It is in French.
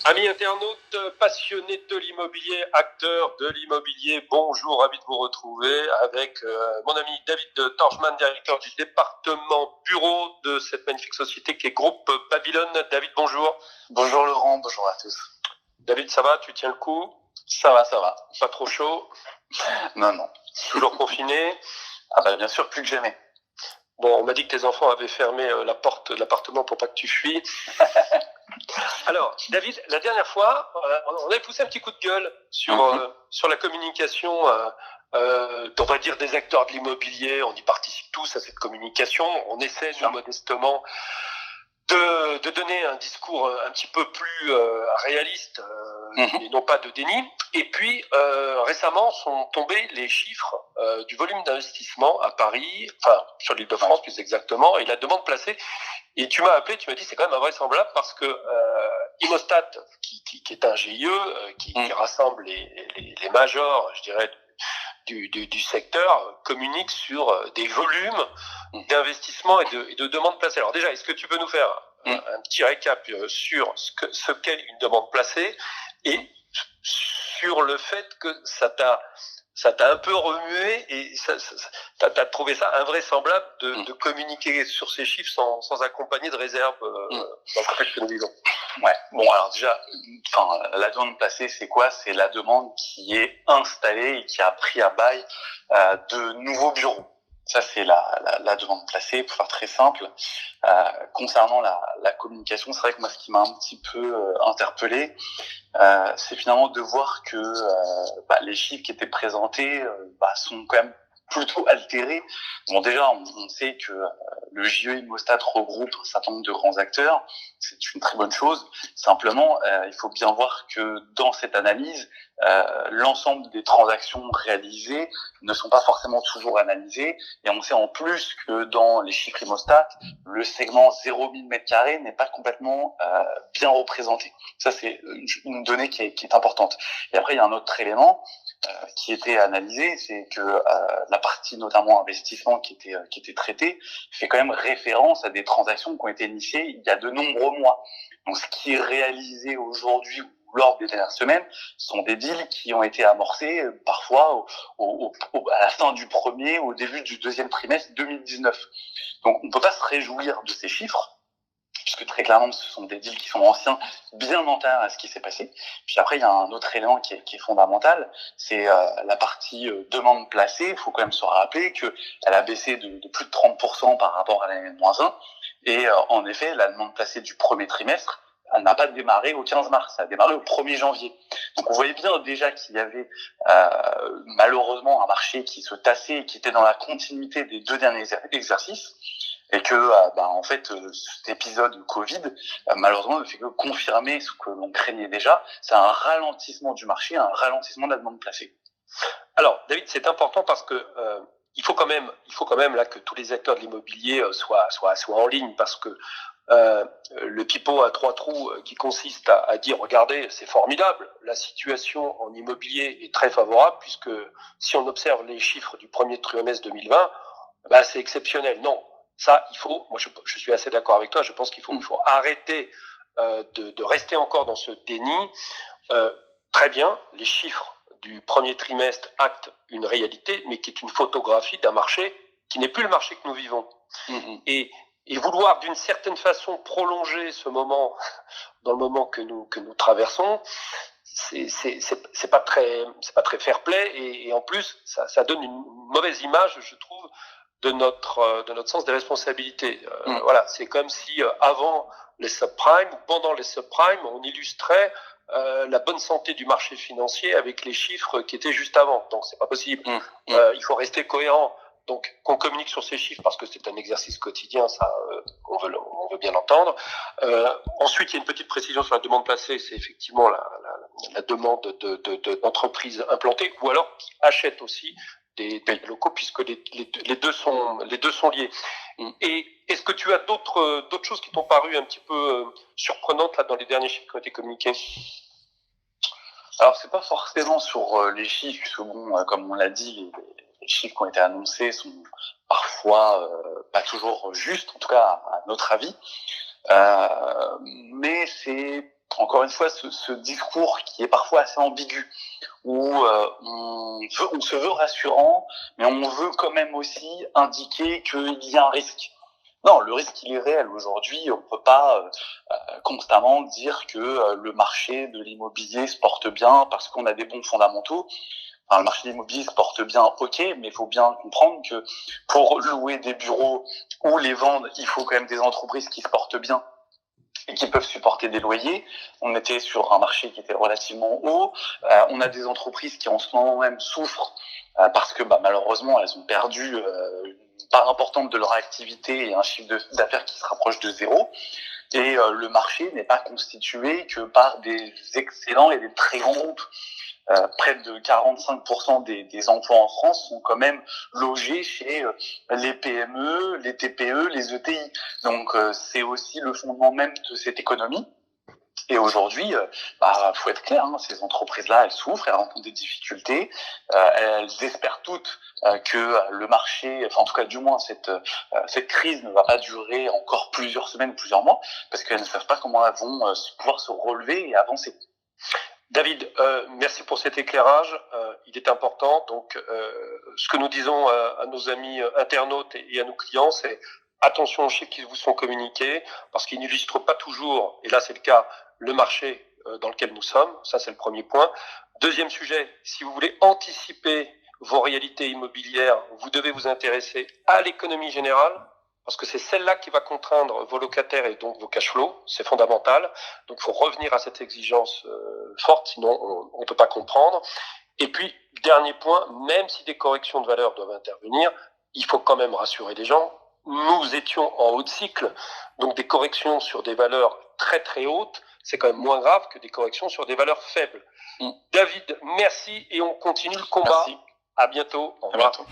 Amis internautes, passionnés de l'immobilier, acteurs de l'immobilier, bonjour, ravi de vous retrouver avec mon ami David Torchman, directeur du département bureau de cette magnifique société qui est Groupe Babylone. David, bonjour. Bonjour Laurent, bonjour à tous. David, ça va? Tu tiens le coup? Ça va. Pas trop chaud? Non. Toujours confiné? Ah bah bien sûr, plus que jamais. Bon, on m'a dit que tes enfants avaient fermé la porte de l'appartement pour pas que tu fuis. Alors, David, la dernière fois, on avait poussé un petit coup de gueule sur la communication, on va dire des acteurs de l'immobilier. On y participe tous à cette communication. On essaie, nous, modestement, de donner un discours un petit peu plus réaliste et non pas de déni. Et puis, récemment sont tombés les chiffres du volume d'investissement à Paris, enfin sur l'Île-de-France plus exactement, et la demande placée. Et tu m'as appelé, tu m'as dit c'est quand même invraisemblable parce que Immostat, qui est un GIE, qui rassemble les majors, je dirais, du secteur, communique sur des volumes d'investissement et de demandes placées. Alors déjà, est-ce que tu peux nous faire un petit récap sur ce qu'est une demande placée et sur le fait que ça t'a un peu remué et t'as trouvé ça invraisemblable de communiquer sur ces chiffres sans accompagner de réserve dans le contexte que nous vivons. Ouais. Bon, alors déjà, la demande placée, c'est quoi? C'est la demande qui est installée et qui a pris à bail de nouveaux bureaux. Ça, c'est la demande placée, pour faire très simple. Concernant la communication, c'est vrai que moi, ce qui m'a un petit peu interpellé, c'est finalement de voir que les chiffres qui étaient présentés sont quand même plutôt altérés. Bon, déjà, on sait que le GIE Immostat regroupe un certain nombre de grands acteurs. C'est une très bonne chose. Simplement, il faut bien voir que dans cette analyse, l'ensemble des transactions réalisées ne sont pas forcément toujours analysées. Et on sait en plus que dans les chiffres Immostat, le segment 0,000 m² n'est pas complètement bien représenté. Ça, c'est une donnée qui est importante. Et après, il y a un autre élément qui était analysé, c'est que la partie notamment investissement qui était traitée fait quand même référence à des transactions qui ont été initiées il y a de nombreux mois. Donc ce qui est réalisé aujourd'hui ou lors des dernières semaines sont des deals qui ont été amorcés parfois à la fin du premier, au début du deuxième trimestre 2019. Donc on ne peut pas se réjouir de ces chiffres, puisque très clairement, ce sont des deals qui sont anciens, bien antérieurs à ce qui s'est passé. Puis après, il y a un autre élément qui est fondamental, c'est la partie demande placée. Il faut quand même se rappeler qu'elle a baissé de plus de 30% par rapport à l'année de -1. Et en effet, la demande placée du premier trimestre, elle n'a pas démarré au 15 mars, elle a démarré au 1er janvier. Donc on voyait bien déjà qu'il y avait malheureusement un marché qui se tassait et qui était dans la continuité des 2 derniers exercices. Et que en fait cet épisode Covid malheureusement ne fait que confirmer ce que l'on craignait déjà, c'est un ralentissement du marché, un ralentissement de la demande placée. Alors David, c'est important parce que il faut quand même là que tous les acteurs de l'immobilier soient en ligne, parce que le pipeau à 3 trous qui consiste à dire regardez, c'est formidable, la situation en immobilier est très favorable, puisque si on observe les chiffres du premier trimestre 2020, c'est exceptionnel. Non, ça, moi je suis assez d'accord avec toi, je pense qu'il faut arrêter de rester encore dans ce déni. Très bien, les chiffres du premier trimestre actent une réalité, mais qui est une photographie d'un marché qui n'est plus le marché que nous vivons. Et vouloir d'une certaine façon prolonger ce moment dans le moment que nous traversons, c'est pas très fair play, et en plus ça donne une mauvaise image, je trouve, de notre sens des responsabilités. Voilà, c'est comme si avant les subprimes ou pendant les subprimes, on illustrait la bonne santé du marché financier avec les chiffres qui étaient juste avant. Donc c'est pas possible. Il faut rester cohérent. Donc qu'on communique sur ces chiffres parce que c'est un exercice quotidien, ça on veut bien l'entendre. Ensuite, il y a une petite précision sur la demande placée, c'est effectivement la demande d'entreprises implantées ou alors qui achètent aussi des locaux, puisque les deux sont liés. Et est-ce que tu as d'autres choses qui t'ont paru un petit peu surprenantes là dans les derniers chiffres qui ont été communiqués? Alors c'est pas forcément sur les chiffres, parce que bon, comme on l'a dit, les chiffres qui ont été annoncés sont parfois pas toujours justes, en tout cas à notre avis. Mais c'est encore une fois, ce discours qui est parfois assez ambigu, où on se veut rassurant, mais on veut quand même aussi indiquer qu'il y a un risque. Non, le risque, il est réel. Aujourd'hui, on peut pas constamment dire que le marché de l'immobilier se porte bien parce qu'on a des bons fondamentaux. Enfin, le marché de l'immobilier se porte bien, ok, mais il faut bien comprendre que pour louer des bureaux ou les vendre, il faut quand même des entreprises qui se portent bien et qui peuvent supporter des loyers. On était sur un marché qui était relativement haut. On a des entreprises qui en ce moment même souffrent parce que malheureusement, elles ont perdu une part importante de leur activité et un chiffre d'affaires qui se rapproche de zéro. Et le marché n'est pas constitué que par des excellents et des très grands groupes. Près de 45% des emplois en France sont quand même logés chez les PME, les TPE, les ETI. Donc c'est aussi le fondement même de cette économie. Et aujourd'hui, faut être clair, ces entreprises-là, elles souffrent, elles rencontrent des difficultés, elles espèrent toutes que le marché, enfin en tout cas du moins cette crise ne va pas durer encore plusieurs semaines, plusieurs mois, parce qu'elles ne savent pas comment elles vont pouvoir se relever et avancer. David, merci pour cet éclairage. Il est important. Donc, ce que nous disons à nos amis internautes et à nos clients, c'est attention aux chiffres qui vous sont communiqués, parce qu'ils n'illustrent pas toujours, et là c'est le cas, le marché dans lequel nous sommes. Ça, c'est le premier point. Deuxième sujet, si vous voulez anticiper vos réalités immobilières, vous devez vous intéresser à l'économie générale, parce que c'est celle-là qui va contraindre vos locataires et donc vos cash flows, c'est fondamental. Donc il faut revenir à cette exigence forte, sinon on ne peut pas comprendre. Et puis, dernier point, même si des corrections de valeur doivent intervenir, il faut quand même rassurer les gens. Nous étions en haut de cycle, donc des corrections sur des valeurs très très hautes, c'est quand même moins grave que des corrections sur des valeurs faibles. David, merci et on continue le combat. Merci. À bientôt. Au revoir. À bientôt.